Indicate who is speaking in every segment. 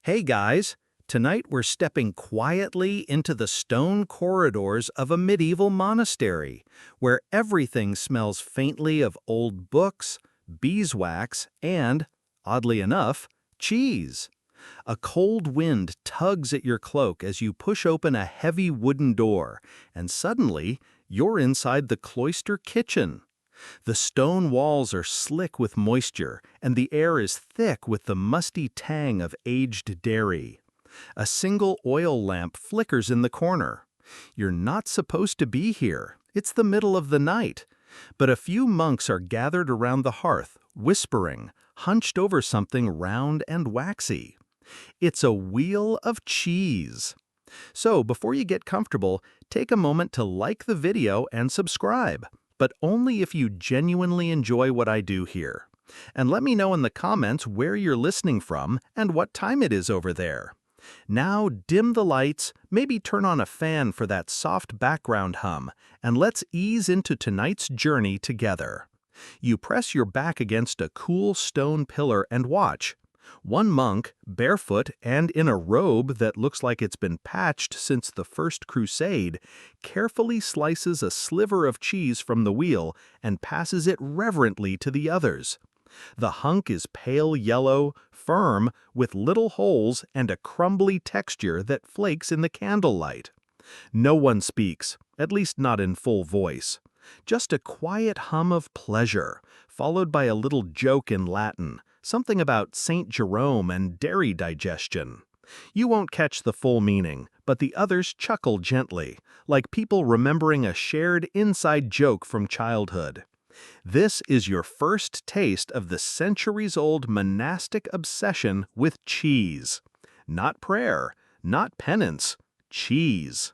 Speaker 1: Hey guys, tonight we're stepping quietly into the stone corridors of a medieval monastery, where everything smells faintly of old books, beeswax, and, oddly enough, cheese. A cold wind tugs at your cloak as you push open a heavy wooden door, and suddenly you're inside the cloister kitchen. The stone walls are slick with moisture, and the air is thick with the musty tang of aged dairy. A single oil lamp flickers in the corner. You're not supposed to be here. It's the middle of the night. But a few monks are gathered around the hearth, whispering, hunched over something round and waxy. It's a wheel of cheese. So before you get comfortable, take a moment to like the video and subscribe, but only if you genuinely enjoy what I do here. And let me know in the comments where you're listening from and what time it is over there. Now dim the lights, maybe turn on a fan for that soft background hum, and let's ease into tonight's journey together. You press your back against a cool stone pillar and watch. One monk, barefoot and in a robe that looks like it's been patched since the First Crusade, carefully slices a sliver of cheese from the wheel and passes it reverently to the others. The hunk is pale yellow, firm, with little holes and a crumbly texture that flakes in the candlelight. No one speaks, at least not in full voice. Just a quiet hum of pleasure, followed by a little joke in Latin, something about Saint Jerome and dairy digestion. You won't catch the full meaning, but the others chuckle gently, like people remembering a shared inside joke from childhood. This is your first taste of the centuries-old monastic obsession with cheese. Not prayer, not penance, cheese.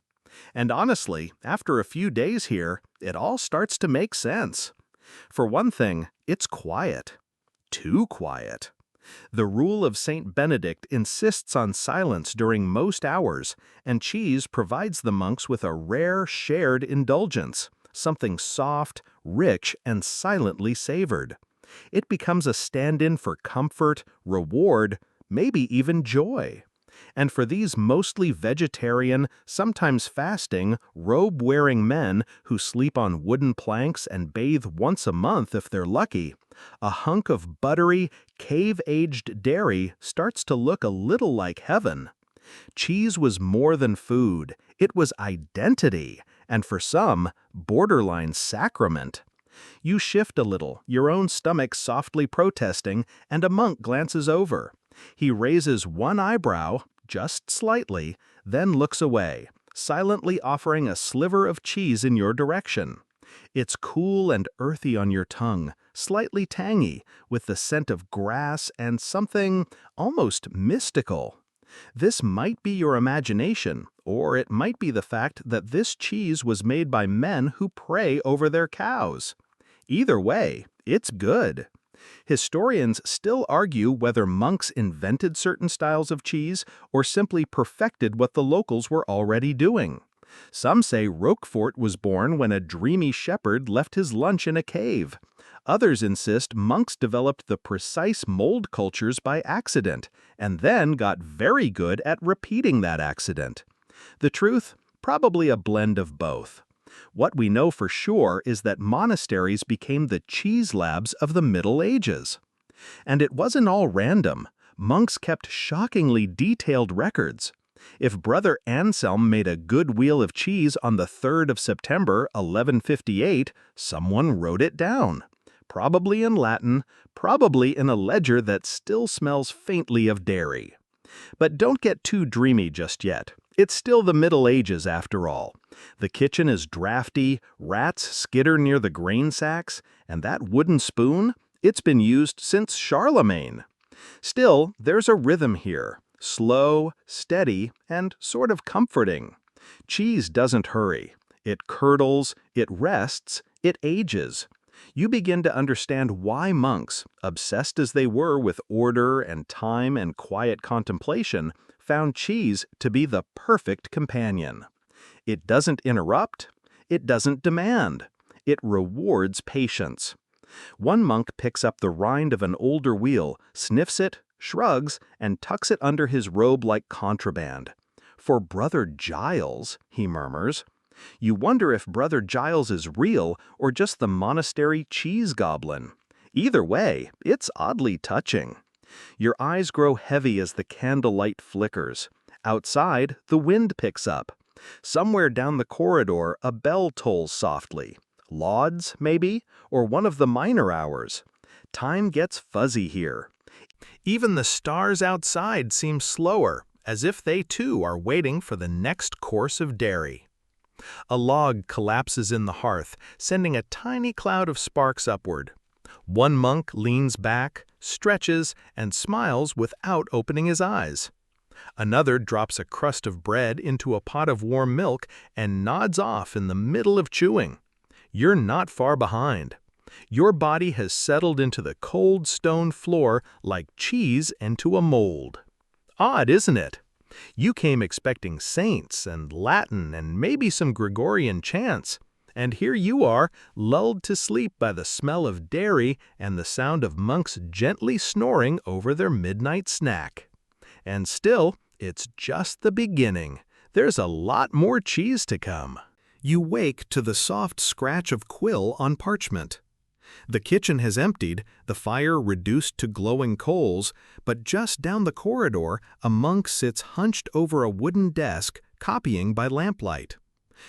Speaker 1: And honestly, after a few days here, it all starts to make sense. For one thing, it's quiet. Too quiet. The rule of Saint Benedict insists on silence during most hours, and cheese provides the monks with a rare shared indulgence, something soft, rich, and silently savored. It becomes a stand-in for comfort, reward, maybe even joy. And for these mostly vegetarian, sometimes fasting, robe-wearing men who sleep on wooden planks and bathe once a month if they're lucky, a hunk of buttery, cave-aged dairy starts to look a little like heaven. Cheese was more than food, it was identity, and for some, borderline sacrament. You shift a little, your own stomach softly protesting, and a monk glances over. He raises one eyebrow, just slightly, then looks away, silently offering a sliver of cheese in your direction. It's cool and earthy on your tongue, slightly tangy, with the scent of grass and something almost mystical. This might be your imagination, or it might be the fact that this cheese was made by men who pray over their cows. Either way, it's good. Historians still argue whether monks invented certain styles of cheese or simply perfected what the locals were already doing. Some say Roquefort was born when a dreamy shepherd left his lunch in a cave. Others insist monks developed the precise mold cultures by accident, and then got very good at repeating that accident. The truth? Probably a blend of both. What we know for sure is that monasteries became the cheese labs of the Middle Ages. And it wasn't all random. Monks kept shockingly detailed records. If Brother Anselm made a good wheel of cheese on the 3rd of September, 1158, someone wrote it down. Probably in Latin, probably in a ledger that still smells faintly of dairy. But don't get too dreamy just yet. It's still the Middle Ages after all. The kitchen is drafty, rats skitter near the grain sacks, and that wooden spoon, it's been used since Charlemagne. Still, there's a rhythm here. Slow, steady, and sort of comforting. Cheese doesn't hurry. It curdles, it rests, it ages. You begin to understand why monks, obsessed as they were with order and time and quiet contemplation, found cheese to be the perfect companion. It doesn't interrupt, it doesn't demand, it rewards patience. One monk picks up the rind of an older wheel, sniffs it, shrugs, and tucks it under his robe like contraband. "For Brother Giles," he murmurs. You wonder if Brother Giles is real or just the monastery cheese goblin. Either way, it's oddly touching. Your eyes grow heavy as the candlelight flickers. Outside, the wind picks up. Somewhere down the corridor, a bell tolls softly. Lauds, maybe, or one of the minor hours. Time gets fuzzy here. Even the stars outside seem slower, as if they too are waiting for the next course of dairy. A log collapses in the hearth, sending a tiny cloud of sparks upward. One monk leans back, stretches, and smiles without opening his eyes. Another drops a crust of bread into a pot of warm milk and nods off in the middle of chewing. You're not far behind. Your body has settled into the cold stone floor like cheese into a mold. Odd, isn't it? You came expecting saints and Latin and maybe some Gregorian chants, and here you are, lulled to sleep by the smell of dairy and the sound of monks gently snoring over their midnight snack. And still, it's just the beginning. There's a lot more cheese to come. You wake to the soft scratch of quill on parchment. The kitchen has emptied, the fire reduced to glowing coals, but just down the corridor, a monk sits hunched over a wooden desk, copying by lamplight.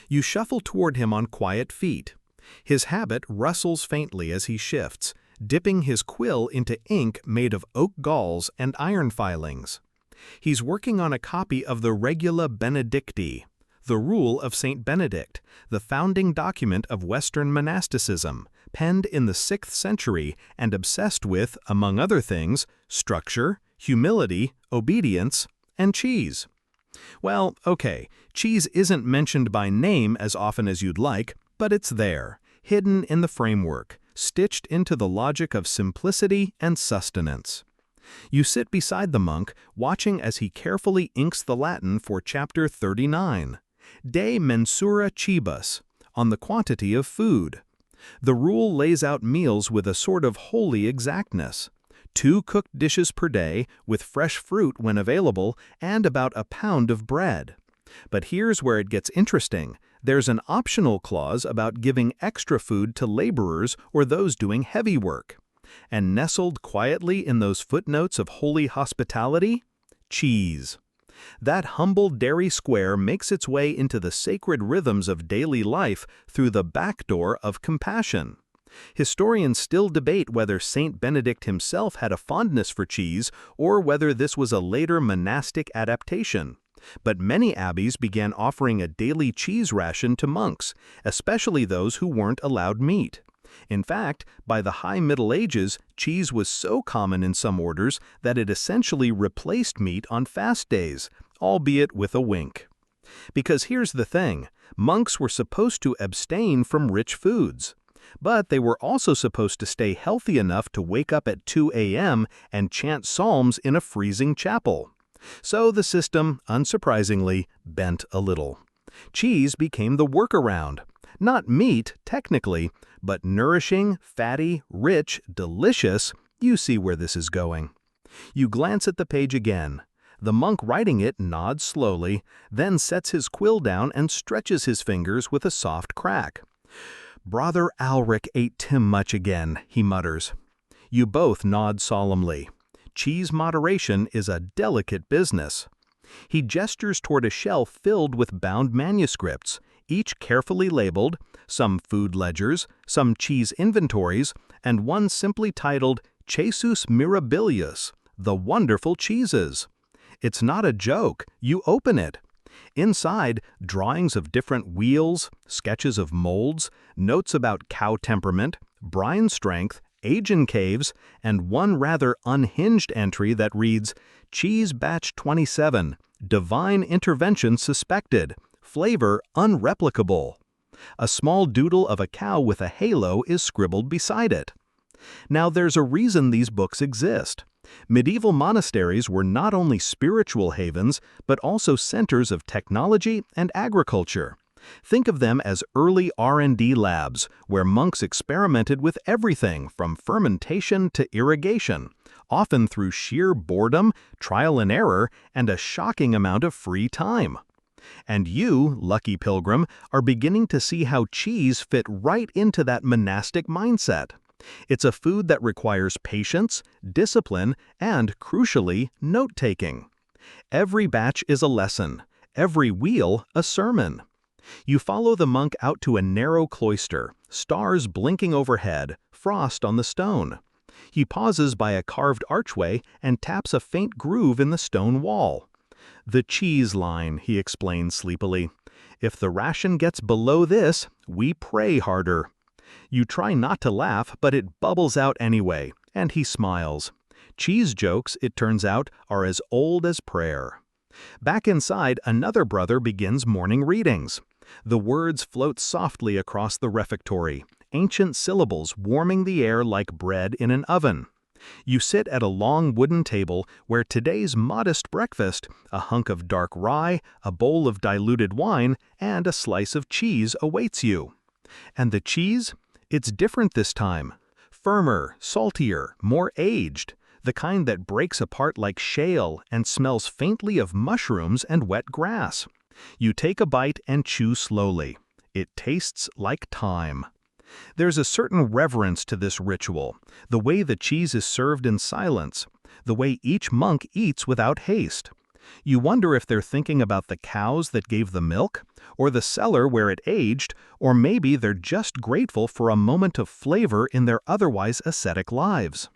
Speaker 1: You shuffle toward him on quiet feet. His habit rustles faintly as he shifts, dipping his quill into ink made of oak galls and iron filings. He's working on a copy of the Regula Benedicti, the Rule of St. Benedict, the founding document of Western monasticism, penned in the 6th century and obsessed with, among other things, structure, humility, obedience, and cheese. Well, okay, cheese isn't mentioned by name as often as you'd like, but it's there, hidden in the framework, stitched into the logic of simplicity and sustenance. You sit beside the monk, watching as he carefully inks the Latin for chapter 39, De Mensura Cibus, on the quantity of food. The rule lays out meals with a sort of holy exactness. 2 cooked dishes per day, with fresh fruit when available, and about a pound of bread. But here's where it gets interesting. There's an optional clause about giving extra food to laborers or those doing heavy work. And nestled quietly in those footnotes of holy hospitality? Cheese. That humble dairy square makes its way into the sacred rhythms of daily life through the back door of compassion. Historians still debate whether Saint Benedict himself had a fondness for cheese or whether this was a later monastic adaptation. But many abbeys began offering a daily cheese ration to monks, especially those who weren't allowed meat. In fact, by the high Middle Ages, cheese was so common in some orders that it essentially replaced meat on fast days, albeit with a wink. Because here's the thing, monks were supposed to abstain from rich foods. But they were also supposed to stay healthy enough to wake up at 2 a.m. and chant psalms in a freezing chapel. So the system, unsurprisingly, bent a little. Cheese became the workaround. Not meat, technically, but nourishing, fatty, rich, delicious. You see where this is going. You glance at the page again. The monk writing it nods slowly, then sets his quill down and stretches his fingers with a soft crack. "Brother Alric ate Tim much again," he mutters. You both nod solemnly. Cheese moderation is a delicate business. He gestures toward a shelf filled with bound manuscripts, each carefully labeled, some food ledgers, some cheese inventories, and one simply titled Caesus Mirabilius, the Wonderful Cheeses. It's not a joke. You open it. Inside, drawings of different wheels, sketches of molds, notes about cow temperament, brine strength, age in caves, and one rather unhinged entry that reads, Cheese Batch 27, Divine Intervention Suspected, Flavor Unreplicable. A small doodle of a cow with a halo is scribbled beside it. Now there's a reason these books exist. Medieval monasteries were not only spiritual havens, but also centers of technology and agriculture. Think of them as early R&D labs, where monks experimented with everything from fermentation to irrigation, often through sheer boredom, trial and error, and a shocking amount of free time. And you, lucky pilgrim, are beginning to see how cheese fit right into that monastic mindset. It's a food that requires patience, discipline, and, crucially, note-taking. Every batch is a lesson, every wheel a sermon. You follow the monk out to a narrow cloister, stars blinking overhead, frost on the stone. He pauses by a carved archway and taps a faint groove in the stone wall. "The cheese line," he explains sleepily. "If the ration gets below this, we pray harder." You try not to laugh, but it bubbles out anyway, and he smiles. Cheese jokes, it turns out, are as old as prayer. Back inside, another brother begins morning readings. The words float softly across the refectory, ancient syllables warming the air like bread in an oven. You sit at a long wooden table where today's modest breakfast, a hunk of dark rye, a bowl of diluted wine, and a slice of cheese awaits you. And the cheese? It's different this time. Firmer, saltier, more aged, the kind that breaks apart like shale and smells faintly of mushrooms and wet grass. You take a bite and chew slowly. It tastes like time. There's a certain reverence to this ritual, the way the cheese is served in silence, the way each monk eats without haste. You wonder if they're thinking about the cows that gave the milk, or the cellar where it aged, or maybe they're just grateful for a moment of flavor in their otherwise ascetic lives.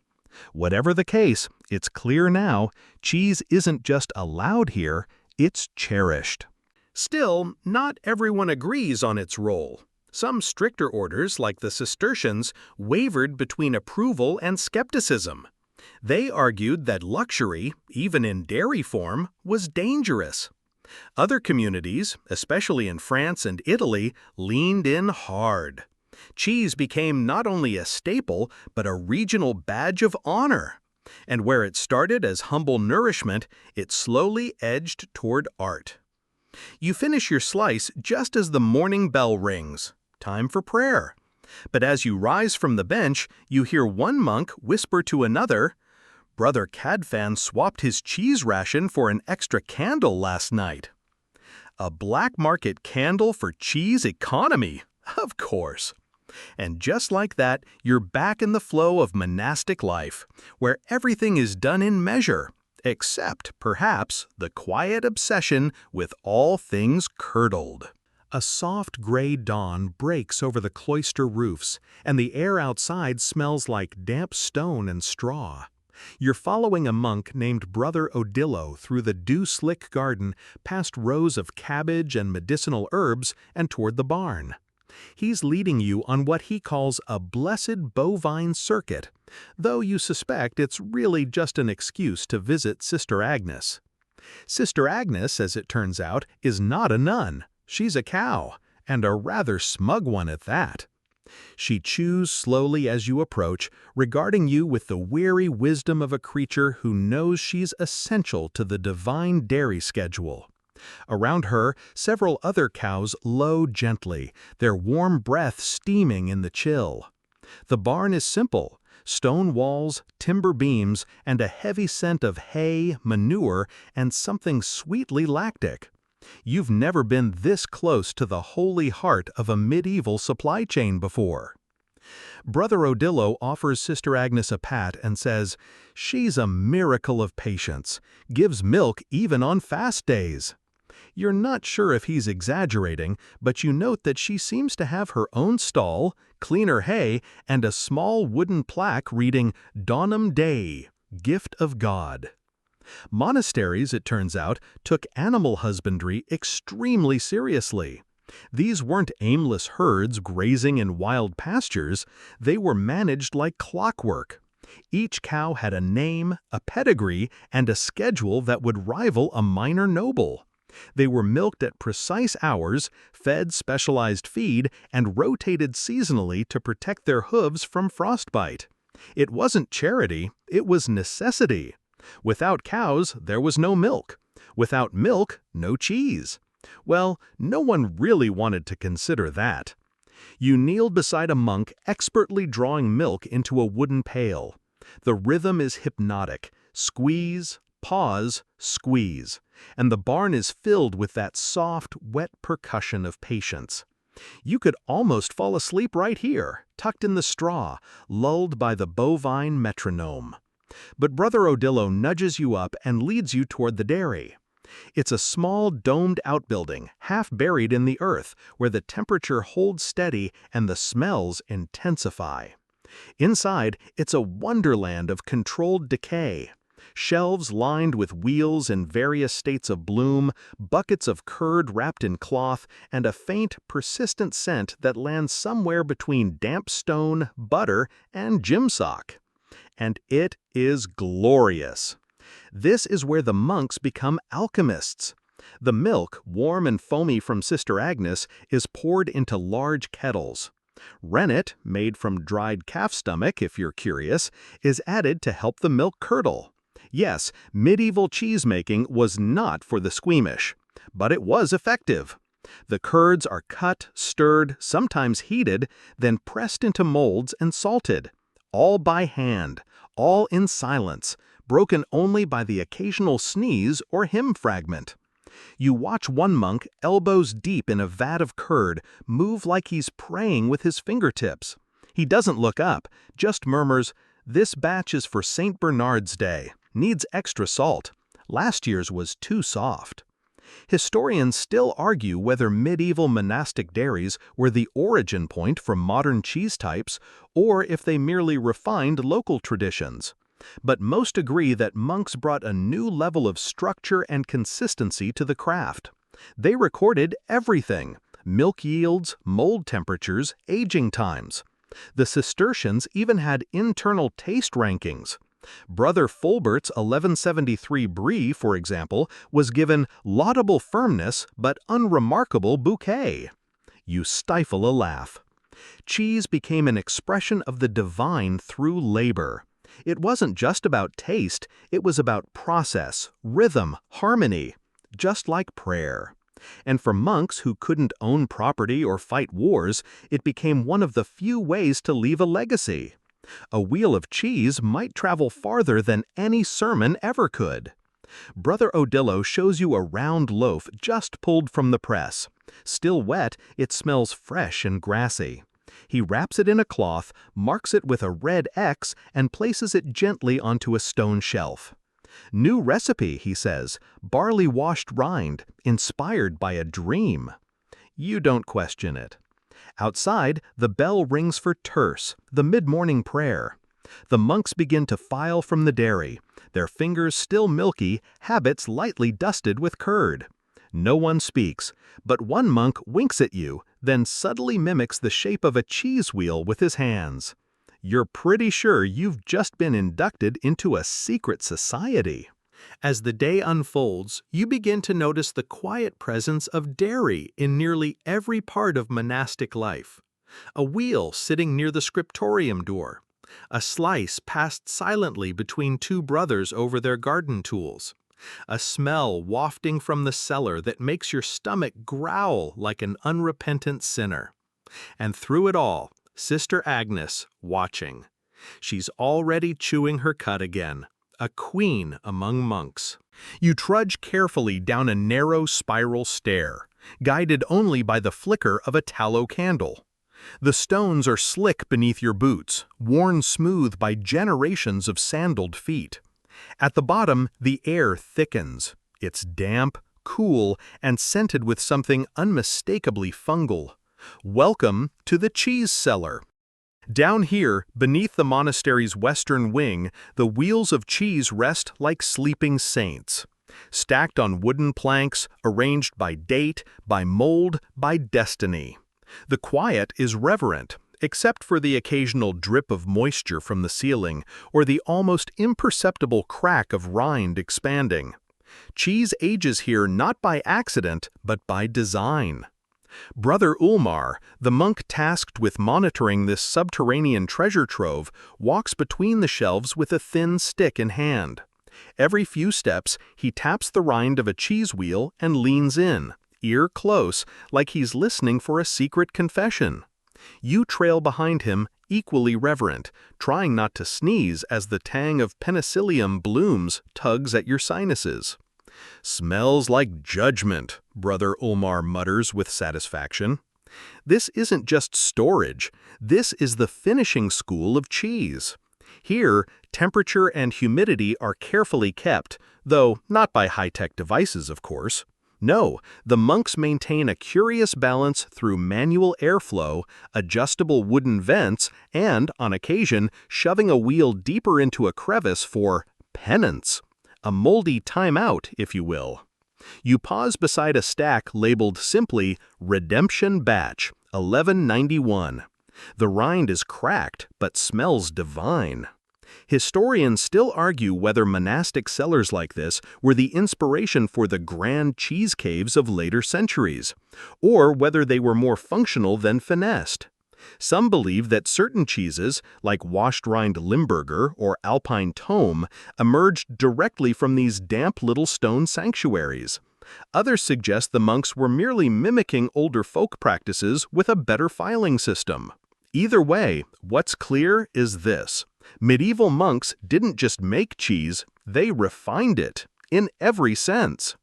Speaker 1: Whatever the case, it's clear now, cheese isn't just allowed here, it's cherished. Still, not everyone agrees on its role. Some stricter orders, like the Cistercians, wavered between approval and skepticism. They argued that luxury, even in dairy form, was dangerous. Other communities, especially in France and Italy, leaned in hard. Cheese became not only a staple, but a regional badge of honor. And where it started as humble nourishment, it slowly edged toward art. You finish your slice just as the morning bell rings. Time for prayer. But as you rise from the bench, you hear one monk whisper to another, "Brother Cadfan swapped his cheese ration for an extra candle last night." A black market candle for cheese economy? Of course. And just like that, you're back in the flow of monastic life, where everything is done in measure, except, perhaps, the quiet obsession with all things curdled. A soft gray dawn breaks over the cloister roofs, and the air outside smells like damp stone and straw. You're following a monk named Brother Odillo through the dew-slick garden, past rows of cabbage and medicinal herbs, and toward the barn. He's leading you on what he calls a blessed bovine circuit, though you suspect it's really just an excuse to visit Sister Agnes. Sister Agnes, as it turns out, is not a nun. She's a cow, and a rather smug one at that. She chews slowly as you approach, regarding you with the weary wisdom of a creature who knows she's essential to the divine dairy schedule. Around her, several other cows low gently, their warm breath steaming in the chill. The barn is simple: stone walls, timber beams, and a heavy scent of hay, manure, and something sweetly lactic. You've never been this close to the holy heart of a medieval supply chain before. Brother Odillo offers Sister Agnes a pat and says, "She's a miracle of patience, gives milk even on fast days." You're not sure if he's exaggerating, but you note that she seems to have her own stall, cleaner hay, and a small wooden plaque reading "Donum Dei," Gift of God. Monasteries, it turns out, took animal husbandry extremely seriously. These weren't aimless herds grazing in wild pastures, they were managed like clockwork. Each cow had a name, a pedigree, and a schedule that would rival a minor noble. They were milked at precise hours, fed specialized feed, and rotated seasonally to protect their hooves from frostbite. It wasn't charity, it was necessity. Without cows, there was no milk. Without milk, no cheese. Well, no one really wanted to consider that. You kneeled beside a monk expertly drawing milk into a wooden pail. The rhythm is hypnotic. Squeeze, pause, squeeze. And the barn is filled with that soft, wet percussion of patience. You could almost fall asleep right here, tucked in the straw, lulled by the bovine metronome. But Brother Odillo nudges you up and leads you toward the dairy. It's a small domed outbuilding, half buried in the earth, where the temperature holds steady and the smells intensify. Inside, it's a wonderland of controlled decay. Shelves lined with wheels in various states of bloom, buckets of curd wrapped in cloth, and a faint, persistent scent that lands somewhere between damp stone, butter, and gym sock. And it is glorious. This is where the monks become alchemists. The milk, warm and foamy from Sister Agnes, is poured into large kettles. Rennet, made from dried calf stomach, if you're curious, is added to help the milk curdle. Yes, medieval cheese-making was not for the squeamish, but it was effective. The curds are cut, stirred, sometimes heated, then pressed into molds and salted. All by hand, all in silence, broken only by the occasional sneeze or hymn fragment. You watch one monk, elbows deep in a vat of curd, move like he's praying with his fingertips. He doesn't look up, just murmurs, "This batch is for St. Bernard's Day. Needs extra salt. Last year's was too soft." Historians still argue whether medieval monastic dairies were the origin point for modern cheese types, or if they merely refined local traditions. But most agree that monks brought a new level of structure and consistency to the craft. They recorded everything: milk yields, mold temperatures, aging times. The Cistercians even had internal taste rankings. Brother Fulbert's 1173 Brie, for example, was given laudable firmness but unremarkable bouquet. You stifle a laugh. Cheese became an expression of the divine through labor. It wasn't just about taste, it was about process, rhythm, harmony, just like prayer. And for monks who couldn't own property or fight wars, it became one of the few ways to leave a legacy. A wheel of cheese might travel farther than any sermon ever could. Brother Odillo shows you a round loaf just pulled from the press. Still wet, it smells fresh and grassy. He wraps it in a cloth, marks it with a red X, and places it gently onto a stone shelf. New recipe, he says, barley-washed rind, inspired by a dream. You don't question it. Outside, the bell rings for terce, the mid-morning prayer. The monks begin to file from the dairy, their fingers still milky, habits lightly dusted with curd. No one speaks, but one monk winks at you, then subtly mimics the shape of a cheese wheel with his hands. You're pretty sure you've just been inducted into a secret society. As the day unfolds, you begin to notice the quiet presence of dairy in nearly every part of monastic life. A wheel sitting near the scriptorium door. A slice passed silently between two brothers over their garden tools. A smell wafting from the cellar that makes your stomach growl like an unrepentant sinner. And through it all, Sister Agnes watching. She's already chewing her cud again. A queen among monks. You trudge carefully down a narrow spiral stair, guided only by the flicker of a tallow candle. The stones are slick beneath your boots, worn smooth by generations of sandaled feet. At the bottom, the air thickens. It's damp, cool, and scented with something unmistakably fungal. Welcome to the cheese cellar. Down here, beneath the monastery's western wing, the wheels of cheese rest like sleeping saints. Stacked on wooden planks, arranged by date, by mold, by destiny. The quiet is reverent, except for the occasional drip of moisture from the ceiling, or the almost imperceptible crack of rind expanding. Cheese ages here not by accident, but by design. Brother Ulmar, the monk tasked with monitoring this subterranean treasure trove, walks between the shelves with a thin stick in hand. Every few steps, he taps the rind of a cheese wheel and leans in, ear close, like he's listening for a secret confession. You trail behind him, equally reverent, trying not to sneeze as the tang of penicillium blooms tugs at your sinuses. "Smells like judgment," Brother Ulmar mutters with satisfaction. This isn't just storage, this is the finishing school of cheese. Here, temperature and humidity are carefully kept, though not by high-tech devices, of course. No, the monks maintain a curious balance through manual airflow, adjustable wooden vents, and, on occasion, shoving a wheel deeper into a crevice for penance. A moldy timeout, if you will. You pause beside a stack labeled simply Redemption Batch, 1191. The rind is cracked, but smells divine. Historians still argue whether monastic cellars like this were the inspiration for the grand cheese caves of later centuries, or whether they were more functional than finessed. Some believe that certain cheeses, like washed-rind Limburger or Alpine Tome, emerged directly from these damp little stone sanctuaries. Others suggest the monks were merely mimicking older folk practices with a better filing system. Either way, what's clear is this. Medieval monks didn't just make cheese, they refined it, in every sense.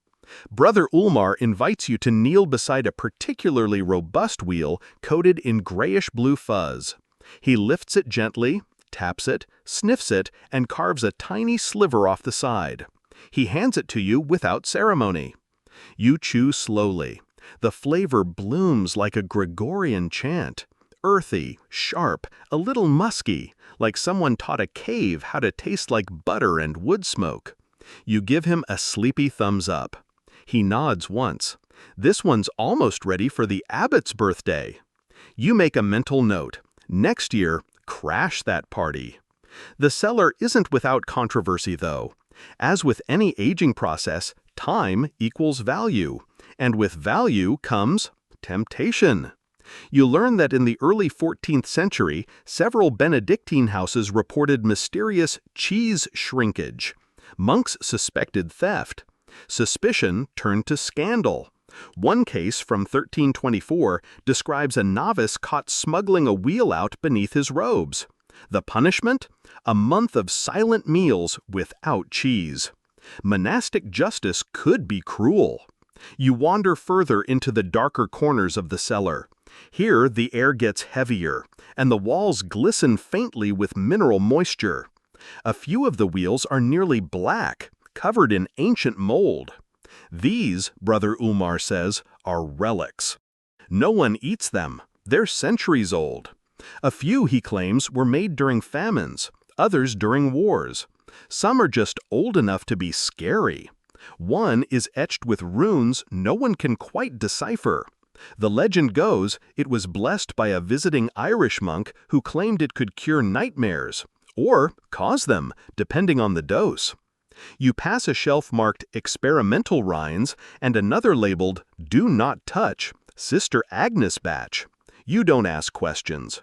Speaker 1: Brother Ulmar invites you to kneel beside a particularly robust wheel coated in grayish-blue fuzz. He lifts it gently, taps it, sniffs it, and carves a tiny sliver off the side. He hands it to you without ceremony. You chew slowly. The flavor blooms like a Gregorian chant. Earthy, sharp, a little musky, like someone taught a cave how to taste like butter and wood smoke. You give him a sleepy thumbs up. He nods once. This one's almost ready for the abbot's birthday. You make a mental note. Next year, crash that party. The cellar isn't without controversy, though. As with any aging process, time equals value. And with value comes temptation. You learn that in the early 14th century, several Benedictine houses reported mysterious cheese shrinkage. Monks suspected theft. Suspicion turned to scandal. One case from 1324 describes a novice caught smuggling a wheel out beneath his robes. The punishment? A month of silent meals without cheese. Monastic justice could be cruel. You wander further into the darker corners of the cellar. Here, the air gets heavier, and the walls glisten faintly with mineral moisture. A few of the wheels are nearly black, covered in ancient mold. These, Brother Ulmar says, are relics. No one eats them. They're centuries old. A few, he claims, were made during famines, others during wars. Some are just old enough to be scary. One is etched with runes no one can quite decipher. The legend goes it was blessed by a visiting Irish monk who claimed it could cure nightmares, or cause them, depending on the dose. You pass a shelf marked Experimental Rinds and another labeled Do Not Touch, Sister Agnes Batch. You don't ask questions.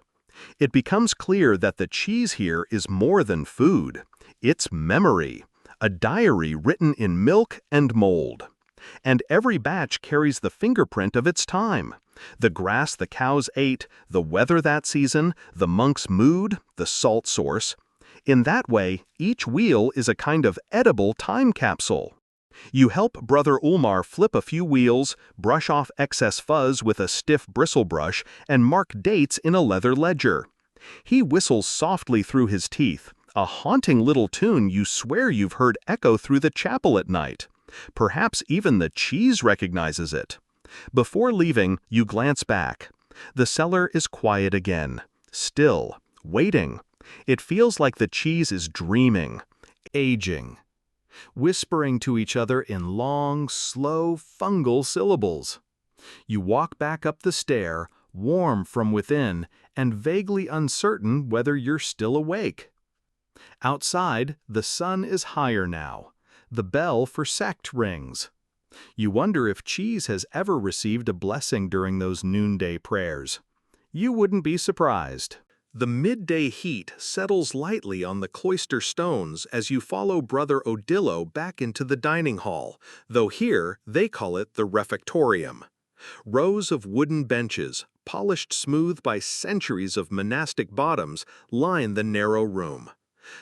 Speaker 1: It becomes clear that the cheese here is more than food. It's memory, a diary written in milk and mold. And every batch carries the fingerprint of its time. The grass the cows ate, the weather that season, the monk's mood, the salt source. In that way, each wheel is a kind of edible time capsule. You help Brother Ulmar flip a few wheels, brush off excess fuzz with a stiff bristle brush, and mark dates in a leather ledger. He whistles softly through his teeth, a haunting little tune you swear you've heard echo through the chapel at night. Perhaps even the cheese recognizes it. Before leaving, you glance back. The cellar is quiet again, still, waiting. It feels like the cheese is dreaming, aging, whispering to each other in long, slow, fungal syllables. You walk back up the stair, warm from within, and vaguely uncertain whether you're still awake. Outside, the sun is higher now. The bell for sect rings. You wonder if cheese has ever received a blessing during those noonday prayers. You wouldn't be surprised. The midday heat settles lightly on the cloister stones as you follow Brother Odillo back into the dining hall, though here they call it the refectorium. Rows of wooden benches, polished smooth by centuries of monastic bottoms, line the narrow room.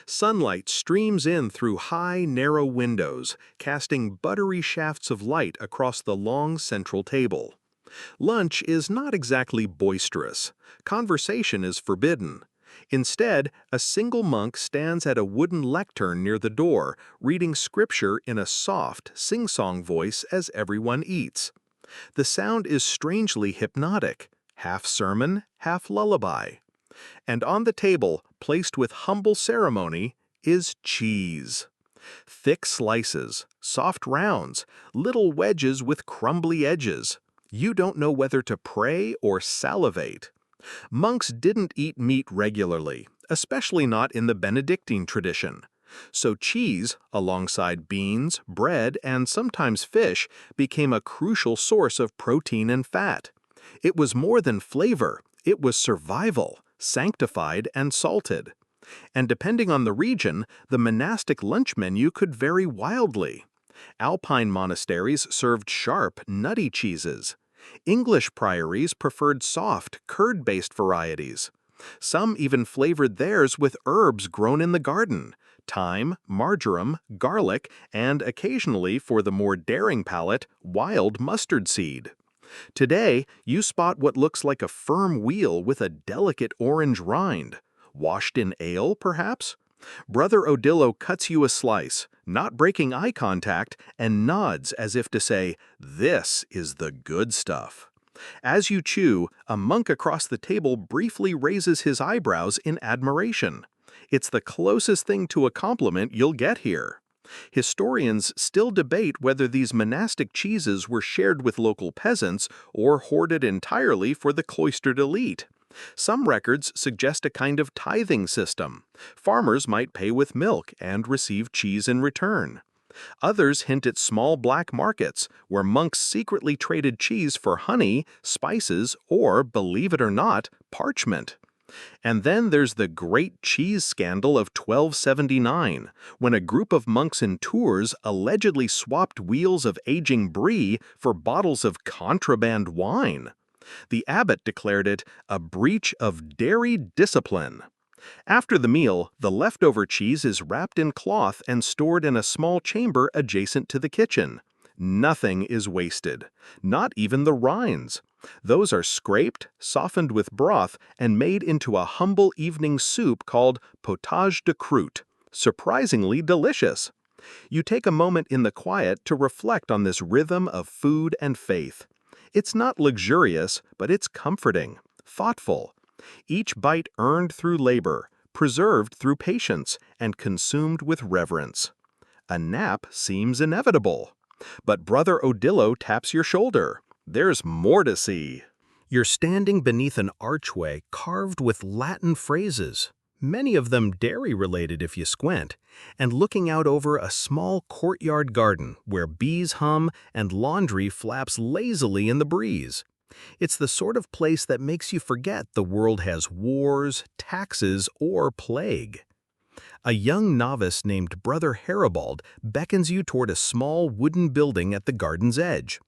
Speaker 1: Sunlight streams in through high, narrow windows, casting buttery shafts of light across the long central table. Lunch is not exactly boisterous. Conversation is forbidden. Instead, a single monk stands at a wooden lectern near the door, reading scripture in a soft, sing-song voice as everyone eats. The sound is strangely hypnotic, half sermon, half lullaby. And on the table, placed with humble ceremony, is cheese. Thick slices, soft rounds, little wedges with crumbly edges. You don't know whether to pray or salivate. Monks didn't eat meat regularly, especially not in the Benedictine tradition. So cheese, alongside beans, bread, and sometimes fish, became a crucial source of protein and fat. It was more than flavor, it was survival, sanctified and salted. And depending on the region, the monastic lunch menu could vary wildly. Alpine monasteries served sharp, nutty cheeses. English priories preferred soft, curd-based varieties. Some even flavored theirs with herbs grown in the garden: thyme, marjoram, garlic, and occasionally, for the more daring palate, wild mustard seed. Today, you spot what looks like a firm wheel with a delicate orange rind. Washed in ale, perhaps? Brother Odillo cuts you a slice, not breaking eye contact, and nods as if to say, "This is the good stuff." As you chew, a monk across the table briefly raises his eyebrows in admiration. It's the closest thing to a compliment you'll get here. Historians still debate whether these monastic cheeses were shared with local peasants or hoarded entirely for the cloistered elite. Some records suggest a kind of tithing system. Farmers might pay with milk and receive cheese in return. Others hint at small black markets, where monks secretly traded cheese for honey, spices, or, believe it or not, parchment. And then there's the Great Cheese Scandal of 1279, when a group of monks in Tours allegedly swapped wheels of aging brie for bottles of contraband wine. The abbot declared it a breach of dairy discipline. After the meal, the leftover cheese is wrapped in cloth and stored in a small chamber adjacent to the kitchen. Nothing is wasted, not even the rinds. Those are scraped, softened with broth, and made into a humble evening soup called potage de croûte. Surprisingly delicious. You take a moment in the quiet to reflect on this rhythm of food and faith. It's not luxurious, but it's comforting, thoughtful. Each bite earned through labor, preserved through patience, and consumed with reverence. A nap seems inevitable. But Brother Odillo taps your shoulder. There's more to see. You're standing beneath an archway carved with Latin phrases, many of them dairy-related if you squint, and looking out over a small courtyard garden where bees hum and laundry flaps lazily in the breeze. It's the sort of place that makes you forget the world has wars, taxes, or plague. A young novice named Brother Haribald beckons you toward a small wooden building at the garden's edge.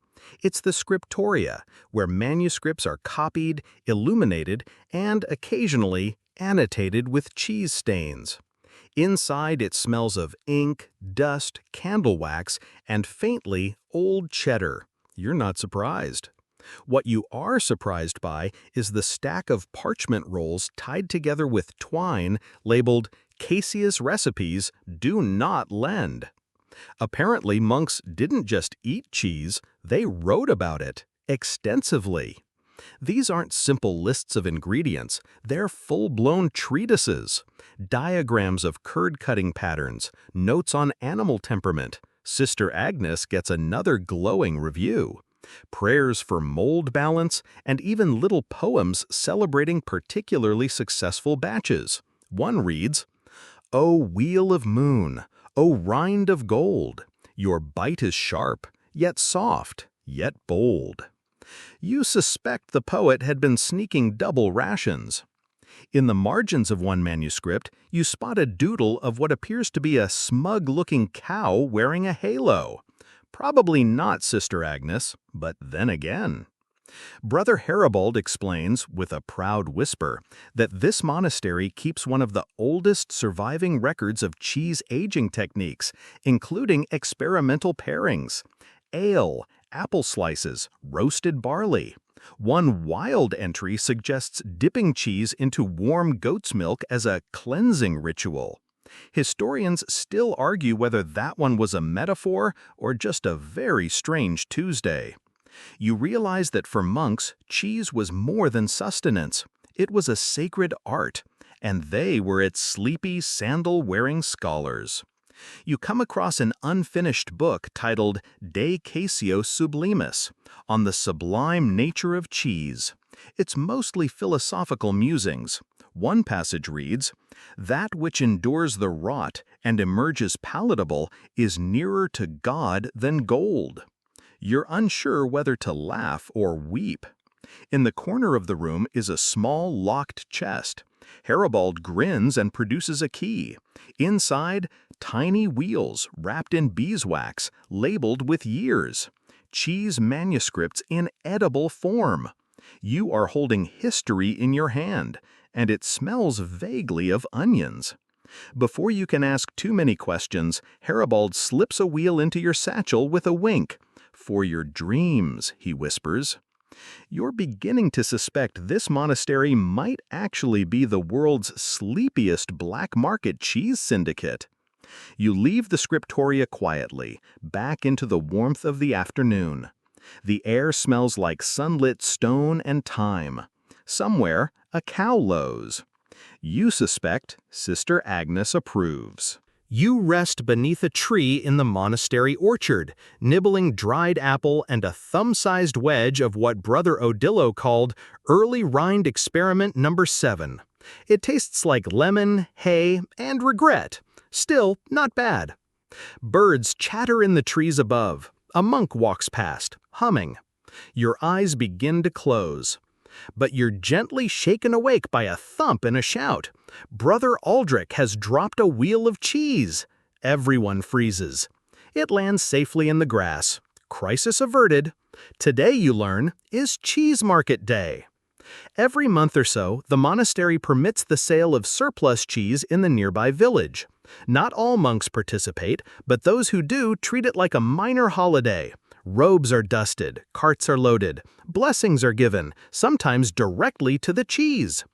Speaker 1: It's the scriptoria, where manuscripts are copied, illuminated, and occasionally annotated with cheese stains. Inside, it smells of ink, dust, candle wax, and faintly old cheddar. You're not surprised. What you are surprised by is the stack of parchment rolls tied together with twine labeled "Caseus recipes do not lend." Apparently, monks didn't just eat cheese, they wrote about it extensively. These aren't simple lists of ingredients, they're full-blown treatises. Diagrams of curd-cutting patterns, notes on animal temperament. Sister Agnes gets another glowing review. Prayers for mold balance, and even little poems celebrating particularly successful batches. One reads, "O wheel of moon, O rind of gold, your bite is sharp, yet soft, yet bold." You suspect the poet had been sneaking double rations. In the margins of one manuscript, you spot a doodle of what appears to be a smug-looking cow wearing a halo. Probably not Sister Agnes, but then again. Brother Haribald explains, with a proud whisper, that this monastery keeps one of the oldest surviving records of cheese aging techniques, including experimental pairings: ale, apple slices, roasted barley. One wild entry suggests dipping cheese into warm goat's milk as a cleansing ritual. Historians still argue whether that one was a metaphor or just a very strange Tuesday. You realize that for monks, cheese was more than sustenance. It was a sacred art, and they were its sleepy, sandal-wearing scholars. You come across an unfinished book titled De Caesio Sublimis, on the sublime nature of cheese. It's mostly philosophical musings. One passage reads, "That which endures the rot and emerges palatable is nearer to God than gold." You're unsure whether to laugh or weep. In the corner of the room is a small locked chest. Haribald grins and produces a key. Inside, tiny wheels wrapped in beeswax, labeled with years. Cheese manuscripts in edible form. You are holding history in your hand, and it smells vaguely of onions. Before you can ask too many questions, Haribald slips a wheel into your satchel with a wink. "For your dreams," he whispers. You're beginning to suspect this monastery might actually be the world's sleepiest black market cheese syndicate. You leave the scriptoria quietly, back into the warmth of the afternoon. The air smells like sunlit stone and thyme. Somewhere, a cow lows. You suspect Sister Agnes approves. You rest beneath a tree in the monastery orchard, nibbling dried apple and a thumb-sized wedge of what Brother Odillo called early rind experiment number 7. It tastes like lemon, hay, and regret. Still, not bad. Birds chatter in the trees above. A monk walks past, humming. Your eyes begin to close. But you're gently shaken awake by a thump and a shout. Brother Aldrich has dropped a wheel of cheese. Everyone freezes. It lands safely in the grass. Crisis averted. Today, you learn, is Cheese Market Day. Every month or so, the monastery permits the sale of surplus cheese in the nearby village. Not all monks participate, but those who do treat it like a minor holiday. Robes are dusted, carts are loaded, blessings are given, sometimes directly to the cheese.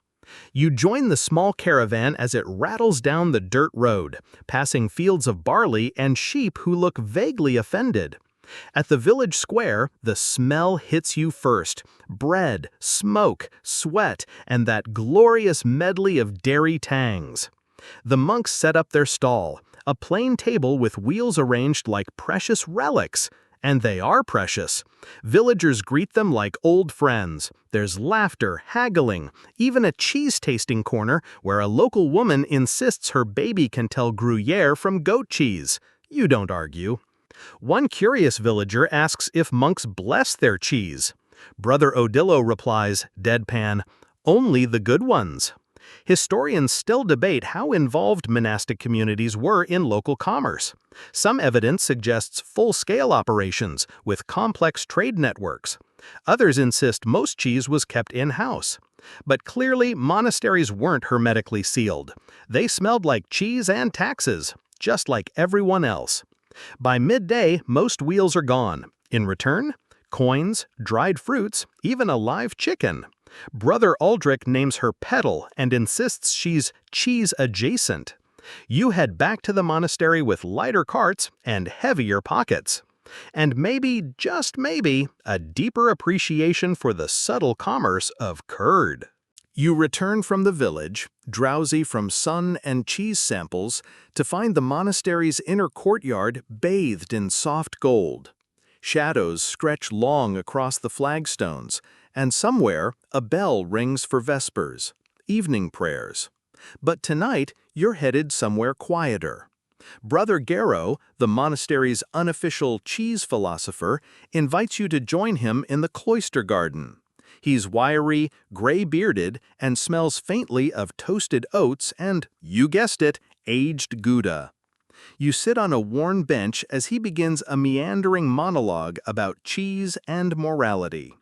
Speaker 1: You join the small caravan as it rattles down the dirt road, passing fields of barley and sheep who look vaguely offended. At the village square, the smell hits you first: bread, smoke, sweat, and that glorious medley of dairy tangs. The monks set up their stall, a plain table with wheels arranged like precious relics. And they are precious. Villagers greet them like old friends. There's laughter, haggling, even a cheese-tasting corner where a local woman insists her baby can tell Gruyere from goat cheese. You don't argue. One curious villager asks if monks bless their cheese. Brother Odillo replies, deadpan, "Only the good ones." Historians still debate how involved monastic communities were in local commerce. Some evidence suggests full-scale operations with complex trade networks. Others insist most cheese was kept in-house. But clearly, monasteries weren't hermetically sealed. They smelled like cheese and taxes, just like everyone else. By midday, most wheels are gone. In return, coins, dried fruits, even a live chicken. Brother Aldrich names her Petal and insists she's cheese-adjacent. You head back to the monastery with lighter carts and heavier pockets. And maybe, just maybe, a deeper appreciation for the subtle commerce of curd. You return from the village, drowsy from sun and cheese samples, to find the monastery's inner courtyard bathed in soft gold. Shadows stretch long across the flagstones, and somewhere a bell rings for vespers, evening prayers. But tonight, you're headed somewhere quieter. Brother Garrow, the monastery's unofficial cheese philosopher, invites you to join him in the cloister garden. He's wiry, gray-bearded, and smells faintly of toasted oats and, you guessed it, aged Gouda. You sit on a worn bench as he begins a meandering monologue about cheese and morality.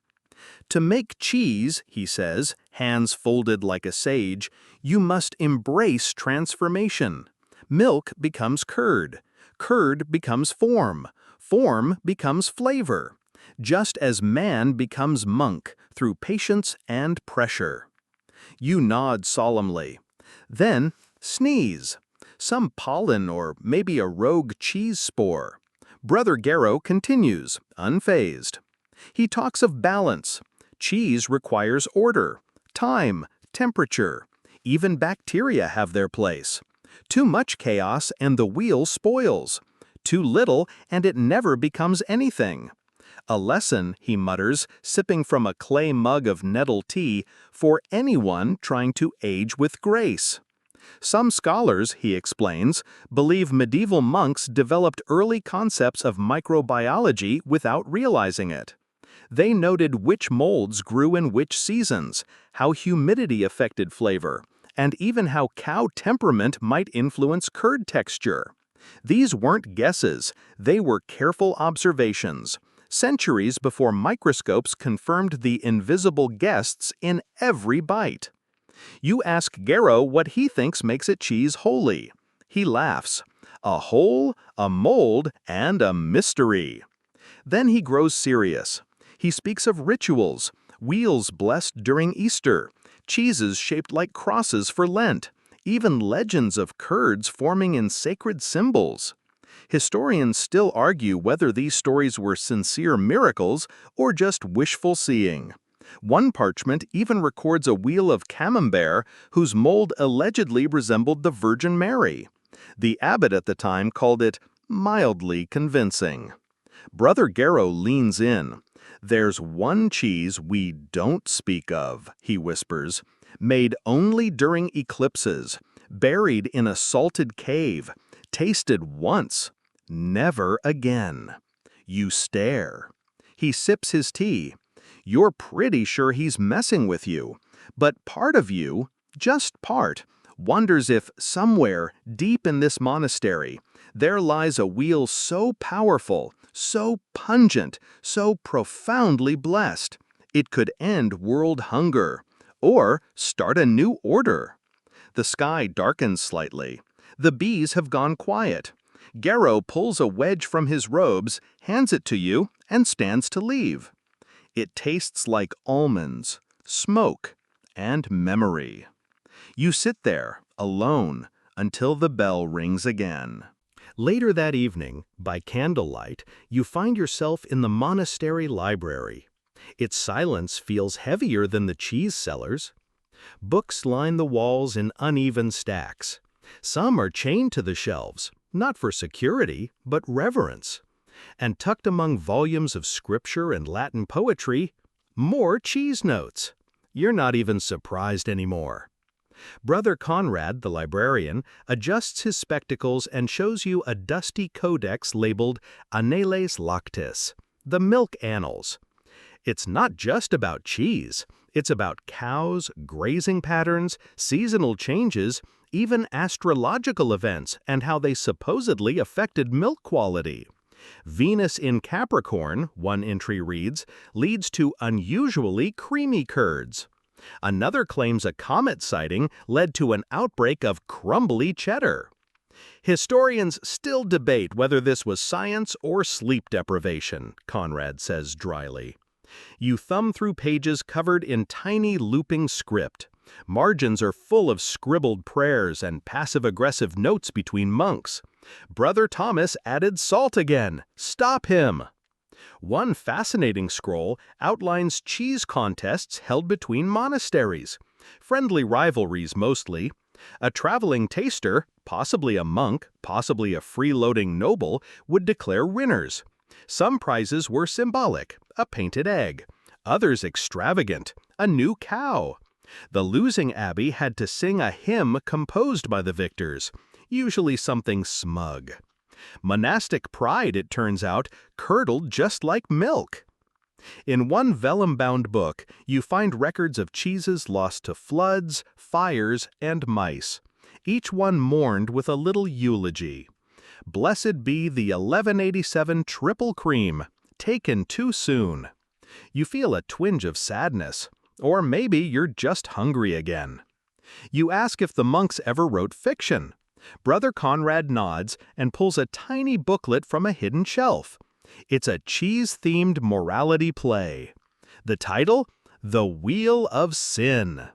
Speaker 1: To make cheese, he says, hands folded like a sage, you must embrace transformation. Milk becomes curd. Curd becomes form. Form becomes flavor. Just as man becomes monk through patience and pressure. You nod solemnly. Then, sneeze. Some pollen or maybe a rogue cheese spore. Brother Garrow continues, unfazed. He talks of balance. Cheese requires order, time, temperature. Even bacteria have their place. Too much chaos and the wheel spoils. Too little and it never becomes anything. A lesson, he mutters, sipping from a clay mug of nettle tea, for anyone trying to age with grace. Some scholars, he explains, believe medieval monks developed early concepts of microbiology without realizing it. They noted which molds grew in which seasons, how humidity affected flavor, and even how cow temperament might influence curd texture. These weren't guesses, they were careful observations, centuries before microscopes confirmed the invisible guests in every bite. You ask Garrow what he thinks makes a cheese holy. He laughs. A hole, a mold, and a mystery. Then he grows serious. He speaks of rituals, wheels blessed during Easter, cheeses shaped like crosses for Lent, even legends of curds forming in sacred symbols. Historians still argue whether these stories were sincere miracles or just wishful seeing. One parchment even records a wheel of camembert whose mold allegedly resembled the Virgin Mary. The abbot at the time called it mildly convincing. Brother Garrow leans in. There's one cheese we don't speak of, he whispers, made only during eclipses, buried in a salted cave, tasted once, never again. You stare. He sips his tea. You're pretty sure he's messing with you, but part of you, just part, wonders if somewhere deep in this monastery there lies a wheel so powerful, so pungent, so profoundly blessed, it could end world hunger, or start a new order. The sky darkens slightly. The bees have gone quiet. Garrow pulls a wedge from his robes, hands it to you, and stands to leave. It tastes like almonds, smoke, and memory. You sit there, alone, until the bell rings again. Later that evening, by candlelight, you find yourself in the monastery library. Its silence feels heavier than the cheese cellars. Books line the walls in uneven stacks. Some are chained to the shelves, not for security, but reverence. And tucked among volumes of scripture and Latin poetry, more cheese notes. You're not even surprised anymore. Brother Conrad, the librarian, adjusts his spectacles and shows you a dusty codex labeled Annales Lactis, the Milk Annals. It's not just about cheese. It's about cows, grazing patterns, seasonal changes, even astrological events and how they supposedly affected milk quality. Venus in Capricorn, one entry reads, leads to unusually creamy curds. Another claims a comet sighting led to an outbreak of crumbly cheddar. Historians still debate whether this was science or sleep deprivation, Conrad says dryly. You thumb through pages covered in tiny looping script. Margins are full of scribbled prayers and passive-aggressive notes between monks. Brother Thomas added salt again. Stop him! One fascinating scroll outlines cheese contests held between monasteries. Friendly rivalries mostly. A traveling taster, possibly a monk, possibly a freeloading noble, would declare winners. Some prizes were symbolic, a painted egg. Others extravagant, a new cow. The losing abbey had to sing a hymn composed by the victors, usually something smug. Monastic pride, it turns out, curdled just like milk. In one vellum-bound book, you find records of cheeses lost to floods, fires, and mice, each one mourned with a little eulogy. Blessed be the 1187 triple cream, taken too soon. You feel a twinge of sadness, or maybe you're just hungry again. You ask if the monks ever wrote fiction. Brother Conrad nods and pulls a tiny booklet from a hidden shelf. It's a cheese-themed morality play. The title? The Wheel of Sin.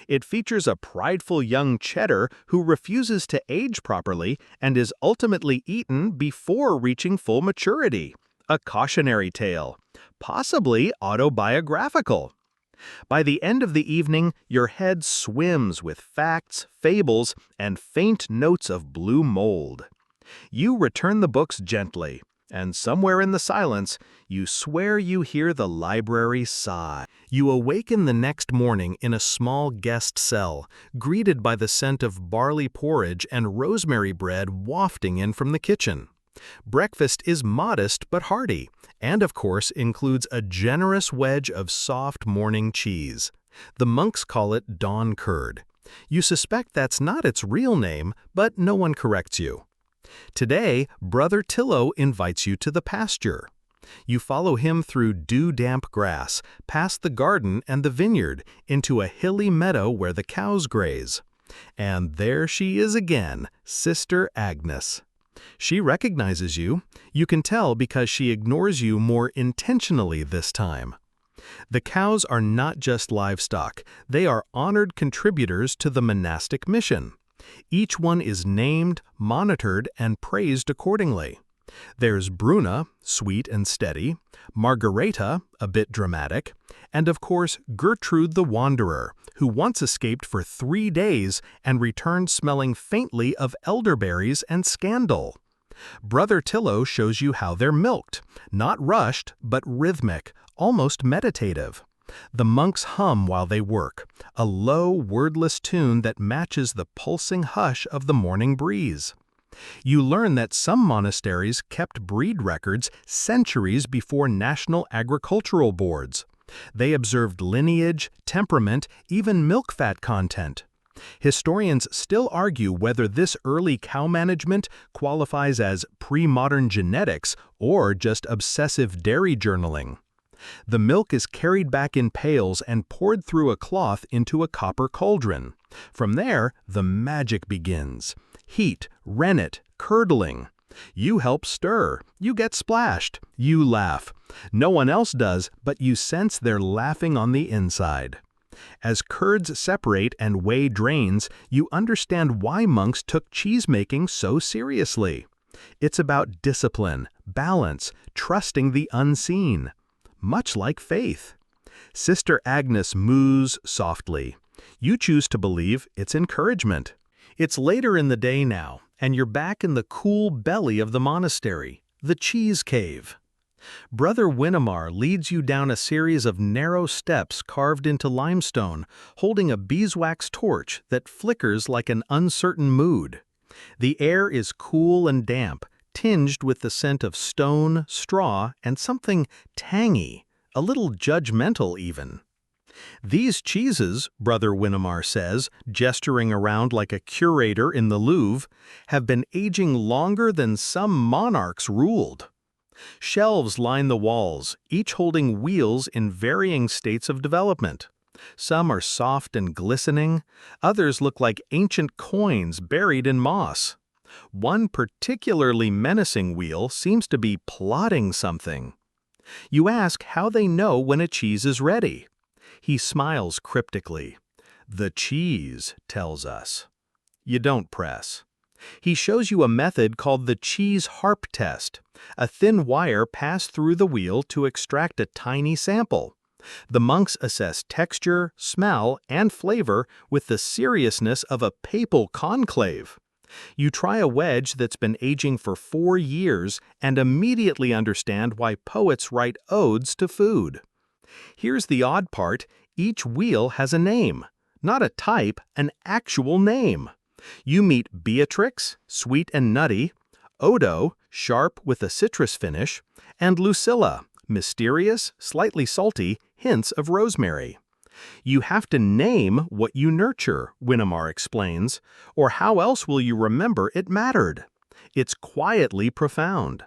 Speaker 1: It features a prideful young cheddar who refuses to age properly and is ultimately eaten before reaching full maturity. A cautionary tale, possibly autobiographical. By the end of the evening, your head swims with facts, fables, and faint notes of blue mold. You return the books gently, and somewhere in the silence, you swear you hear the library sigh. You awaken the next morning in a small guest cell, greeted by the scent of barley porridge and rosemary bread wafting in from the kitchen. Breakfast is modest but hearty, and of course includes a generous wedge of soft morning cheese. The monks call it dawn curd. You suspect that's not its real name, but no one corrects you. Today, Brother Tillo invites you to the pasture. You follow him through dew-damp grass, past the garden and the vineyard, into a hilly meadow where the cows graze. And there she is again, Sister Agnes. She recognizes you. You can tell because she ignores you more intentionally this time. The cows are not just livestock. They are honored contributors to the monastic mission. Each one is named, monitored, and praised accordingly. There's Bruna, sweet and steady, Margareta, a bit dramatic, and of course Gertrude the Wanderer, who once escaped for 3 days and returned smelling faintly of elderberries and scandal. Brother Tillo shows you how they're milked, not rushed, but rhythmic, almost meditative. The monks hum while they work, a low, wordless tune that matches the pulsing hush of the morning breeze. You learn that some monasteries kept breed records centuries before national agricultural boards. They observed lineage, temperament, even milk fat content. Historians still argue whether this early cow management qualifies as pre-modern genetics or just obsessive dairy journaling. The milk is carried back in pails and poured through a cloth into a copper cauldron. From there, the magic begins. Heat, rennet, curdling. You help stir. You get splashed. You laugh. No one else does, but you sense they're laughing on the inside. As curds separate and whey drains, you understand why monks took cheese-making so seriously. It's about discipline, balance, trusting the unseen. Much like faith. Sister Agnes moos softly. You choose to believe it's encouragement. It's later in the day now, and you're back in the cool belly of the monastery, the cheese cave. Brother Winnemar leads you down a series of narrow steps carved into limestone, holding a beeswax torch that flickers like an uncertain mood. The air is cool and damp, tinged with the scent of stone, straw, and something tangy, a little judgmental even. These cheeses, Brother Winnemar says, gesturing around like a curator in the Louvre, have been aging longer than some monarchs ruled. Shelves line the walls, each holding wheels in varying states of development. Some are soft and glistening, others look like ancient coins buried in moss. One particularly menacing wheel seems to be plotting something. You ask how they know when a cheese is ready. He smiles cryptically. The cheese tells us. You don't press. He shows you a method called the cheese harp test. A thin wire passed through the wheel to extract a tiny sample. The monks assess texture, smell, and flavor with the seriousness of a papal conclave. You try a wedge that's been aging for 4 years and immediately understand why poets write odes to food. Here's the odd part, each wheel has a name. Not a type, an actual name. You meet Beatrix, sweet and nutty, Odo, sharp with a citrus finish, and Lucilla, mysterious, slightly salty, hints of rosemary. You have to name what you nurture, Winnemar explains, or how else will you remember it mattered? It's quietly profound.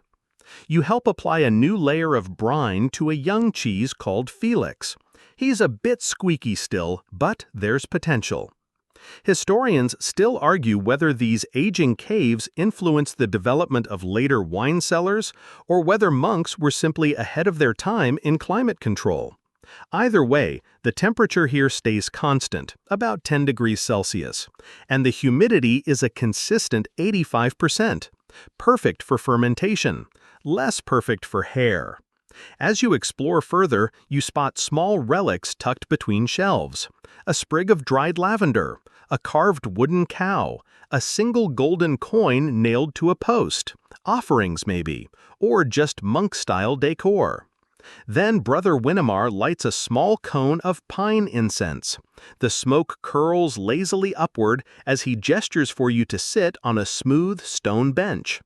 Speaker 2: You help apply a new layer of brine to a young cheese called Felix. He's a bit squeaky still, but there's potential. Historians still argue whether these aging caves influenced the development of later wine cellars or whether monks were simply ahead of their time in climate control. Either way, the temperature here stays constant, about 10 degrees Celsius, and the humidity is a consistent 85%, perfect for fermentation, less perfect for hair. As you explore further, you spot small relics tucked between shelves. A sprig of dried lavender, a carved wooden cow, a single golden coin nailed to a post, offerings maybe, or just monk-style decor. Then Brother Winnemar lights a small cone of pine incense. The smoke curls lazily upward as he gestures for you to sit on a smooth stone bench.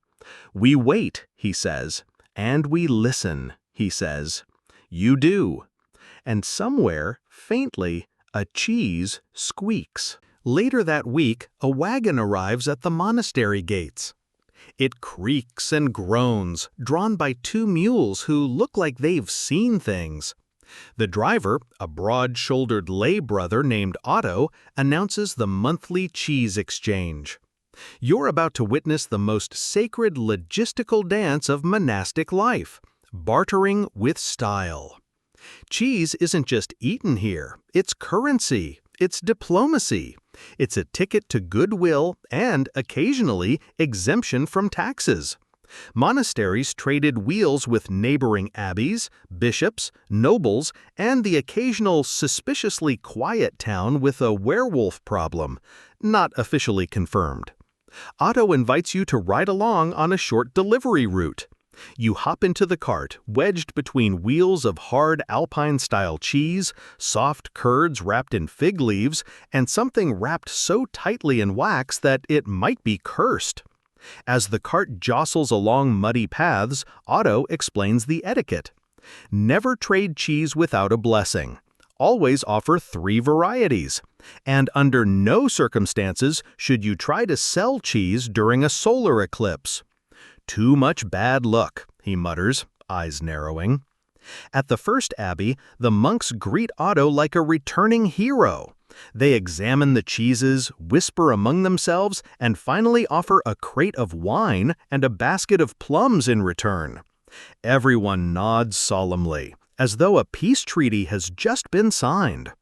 Speaker 2: "We wait," he says, "and we listen," he says. You do. And somewhere, faintly, a cheese squeaks. Later that week, a wagon arrives at the monastery gates. It creaks and groans, drawn by two mules who look like they've seen things. The driver, a broad-shouldered lay brother named Otto, announces the monthly cheese exchange. You're about to witness the most sacred logistical dance of monastic life, bartering with style. Cheese isn't just eaten here, it's currency, it's diplomacy. It's a ticket to goodwill and, occasionally, exemption from taxes. Monasteries traded wheels with neighboring abbeys, bishops, nobles, and the occasional suspiciously quiet town with a werewolf problem, not officially confirmed. Otto invites you to ride along on a short delivery route. You hop into the cart, wedged between wheels of hard Alpine-style cheese, soft curds wrapped in fig leaves, and something wrapped so tightly in wax that it might be cursed. As the cart jostles along muddy paths, Otto explains the etiquette. Never trade cheese without a blessing. Always offer 3 varieties. And under no circumstances should you try to sell cheese during a solar eclipse. "Too much bad luck," he mutters, eyes narrowing. At the first abbey, the monks greet Otto like a returning hero. They examine the cheeses, whisper among themselves, and finally offer a crate of wine and a basket of plums in return. Everyone nods solemnly, as though a peace treaty has just been signed.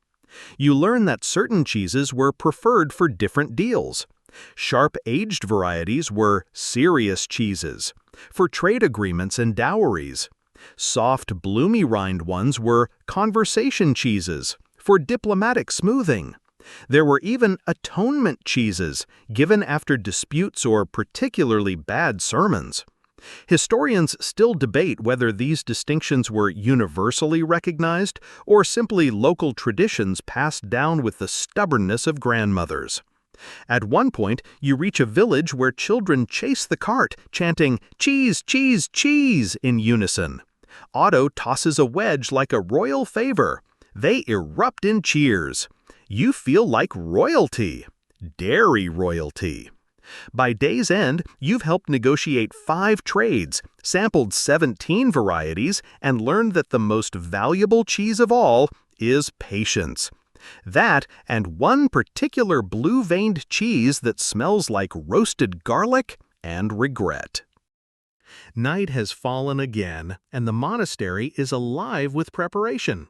Speaker 2: You learn that certain cheeses were preferred for different deals. Sharp-aged varieties were serious cheeses, for trade agreements and dowries. Soft, bloomy rind ones were conversation cheeses, for diplomatic smoothing. There were even atonement cheeses, given after disputes or particularly bad sermons. Historians still debate whether these distinctions were universally recognized or simply local traditions passed down with the stubbornness of grandmothers. At one point, you reach a village where children chase the cart, chanting, "Cheese, cheese, cheese," in unison. Otto tosses a wedge like a royal favor. They erupt in cheers. You feel like royalty. Dairy royalty. By day's end, you've helped negotiate 5 trades, sampled 17 varieties, and learned that the most valuable cheese of all is patience. That and one particular blue-veined cheese that smells like roasted garlic and regret. Night has fallen again, and the monastery is alive with preparation.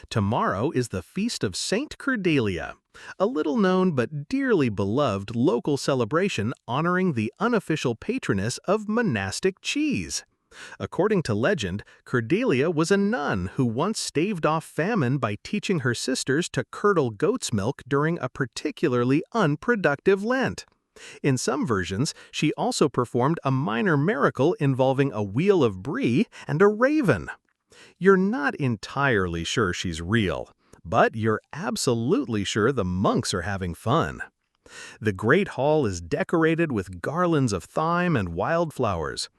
Speaker 2: Tomorrow is the feast of Saint Cordelia, a little-known but dearly beloved local celebration honoring the unofficial patroness of monastic cheese. According to legend, Cordelia was a nun who once staved off famine by teaching her sisters to curdle goat's milk during a particularly unproductive Lent. In some versions, she also performed a minor miracle involving a wheel of brie and a raven. You're not entirely sure she's real, but you're absolutely sure the monks are having fun. The great hall is decorated with garlands of thyme and wildflowers.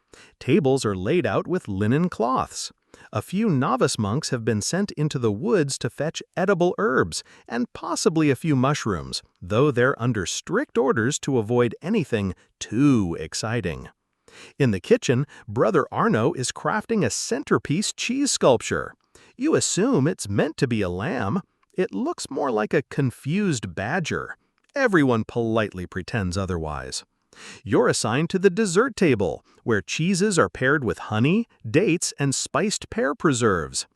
Speaker 2: Tables are laid out with linen cloths. A few novice monks have been sent into the woods to fetch edible herbs and possibly a few mushrooms, though they're under strict orders to avoid anything too exciting. In the kitchen, Brother Arno is crafting a centerpiece cheese sculpture. You assume it's meant to be a lamb. It looks more like a confused badger. Everyone politely pretends otherwise. You're assigned to the dessert table, where cheeses are paired with honey, dates, and spiced pear preserves.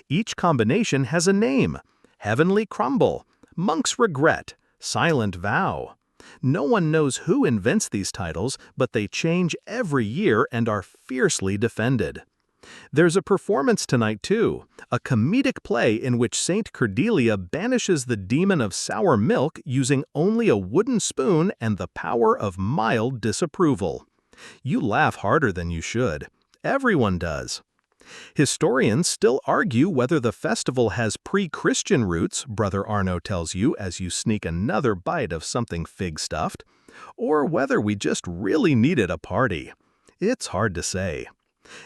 Speaker 2: Each combination has a name: Heavenly Crumble, Monk's Regret, Silent Vow. No one knows who invents these titles, but they change every year and are fiercely defended. There's a performance tonight, too, a comedic play in which Saint Cordelia banishes the demon of sour milk using only a wooden spoon and the power of mild disapproval. You laugh harder than you should. Everyone does. Historians still argue whether the festival has pre-Christian roots, Brother Arno tells you as you sneak another bite of something fig-stuffed, or whether we just really needed a party. It's hard to say.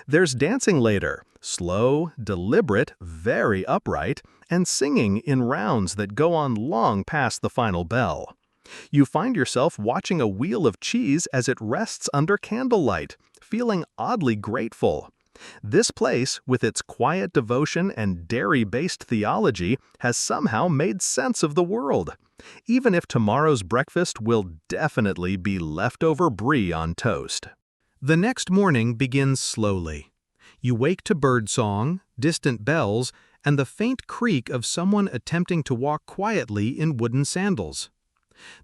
Speaker 2: There's dancing later, slow, deliberate, very upright, and singing in rounds that go on long past the final bell. You find yourself watching a wheel of cheese as it rests under candlelight, feeling oddly grateful. This place, with its quiet devotion and dairy-based theology, has somehow made sense of the world, even if tomorrow's breakfast will definitely be leftover brie on toast. The next morning begins slowly. You wake to birdsong, distant bells, and the faint creak of someone attempting to walk quietly in wooden sandals.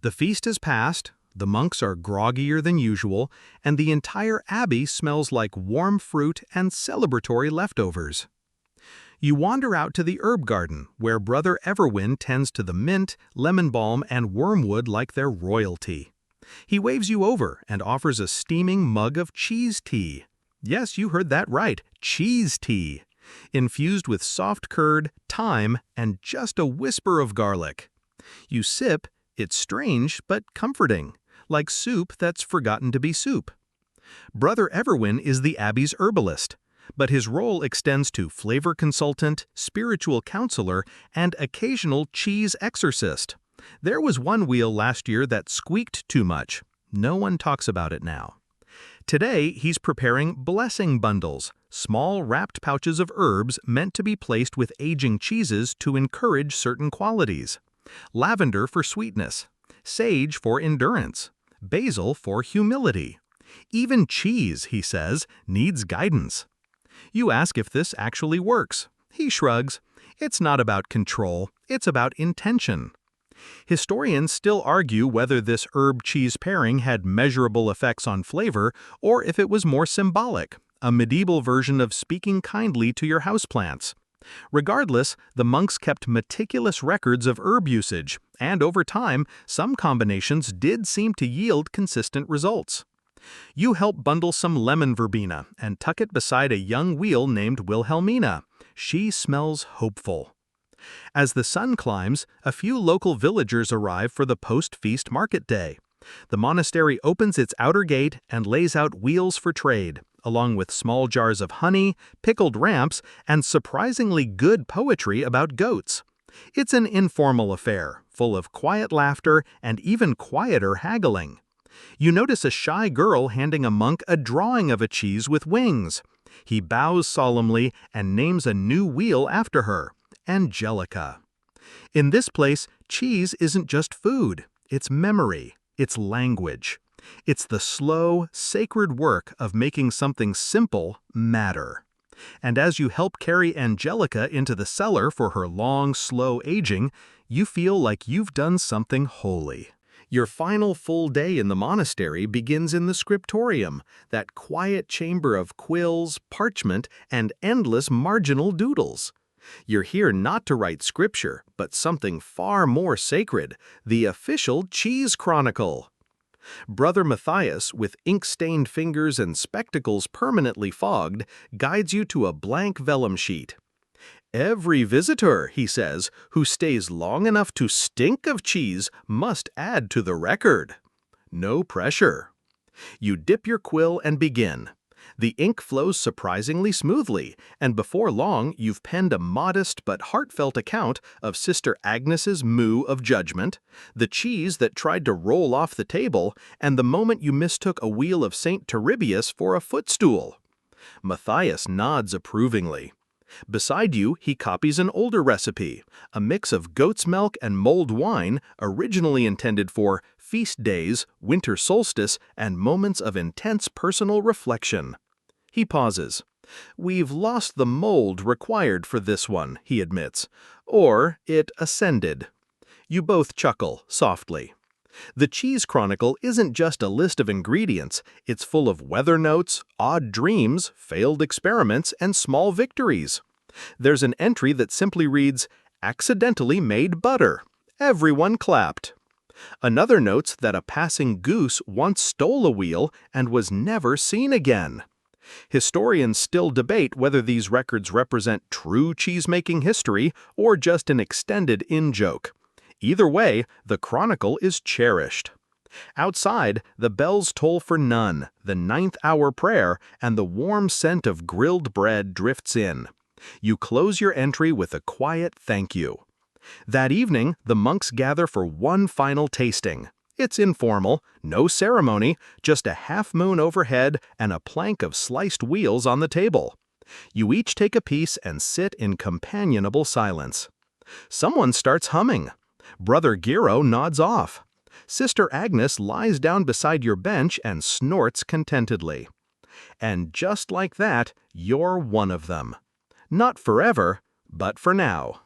Speaker 2: The feast is past, the monks are groggier than usual, and the entire abbey smells like warm fruit and celebratory leftovers. You wander out to the herb garden, where Brother Everwin tends to the mint, lemon balm, and wormwood like they're royalty. He waves you over and offers a steaming mug of cheese tea. Yes, you heard that right, cheese tea, infused with soft curd, thyme, and just a whisper of garlic. You sip, it's strange but comforting, like soup that's forgotten to be soup. Brother Everwin is the abbey's herbalist, but his role extends to flavor consultant, spiritual counselor, and occasional cheese exorcist. There was one wheel last year that squeaked too much. No one talks about it now. Today, he's preparing blessing bundles, small wrapped pouches of herbs meant to be placed with aging cheeses to encourage certain qualities. Lavender for sweetness, sage for endurance, basil for humility. Even cheese, he says, needs guidance. You ask if this actually works. He shrugs. It's not about control, it's about intention. Historians still argue whether this herb-cheese pairing had measurable effects on flavor or if it was more symbolic, a medieval version of speaking kindly to your houseplants. Regardless, the monks kept meticulous records of herb usage, and over time, some combinations did seem to yield consistent results. You help bundle some lemon verbena and tuck it beside a young wheel named Wilhelmina. She smells hopeful. As the sun climbs, a few local villagers arrive for the post-feast market day. The monastery opens its outer gate and lays out wheels for trade, along with small jars of honey, pickled ramps, and surprisingly good poetry about goats. It's an informal affair, full of quiet laughter and even quieter haggling. You notice a shy girl handing a monk a drawing of a cheese with wings. He bows solemnly and names a new wheel after her, Angelica. In this place, cheese isn't just food, it's memory, it's language. It's the slow, sacred work of making something simple matter. And as you help carry Angelica into the cellar for her long, slow aging, you feel like you've done something holy. Your final full day in the monastery begins in the scriptorium, that quiet chamber of quills, parchment, and endless marginal doodles. You're here not to write scripture, but something far more sacred, the official Cheese Chronicle. Brother Matthias, with ink-stained fingers and spectacles permanently fogged, guides you to a blank vellum sheet. Every visitor, he says, who stays long enough to stink of cheese must add to the record. No pressure. You dip your quill and begin. The ink flows surprisingly smoothly, and before long you've penned a modest but heartfelt account of Sister Agnes's moo of judgment, the cheese that tried to roll off the table, and the moment you mistook a wheel of St. Turribius for a footstool. Matthias nods approvingly. Beside you, he copies an older recipe, a mix of goat's milk and mulled wine originally intended for feast days, winter solstice, and moments of intense personal reflection. He pauses. "We've lost the mold required for this one," he admits. "Or it ascended." You both chuckle softly. The Cheese Chronicle isn't just a list of ingredients, it's full of weather notes, odd dreams, failed experiments, and small victories. There's an entry that simply reads, "Accidentally made butter." Everyone clapped. Another notes that a passing goose once stole a wheel and was never seen again. Historians still debate whether these records represent true cheesemaking history or just an extended in-joke. Either way, the chronicle is cherished. Outside, the bells toll for none, the ninth-hour prayer, and the warm scent of grilled bread drifts in. You close your entry with a quiet thank you. That evening, the monks gather for one final tasting. It's informal, no ceremony, just a half-moon overhead and a plank of sliced wheels on the table. You each take a piece and sit in companionable silence. Someone starts humming. Brother Giro nods off. Sister Agnes lies down beside your bench and snorts contentedly. And just like that, you're one of them. Not forever, but for now.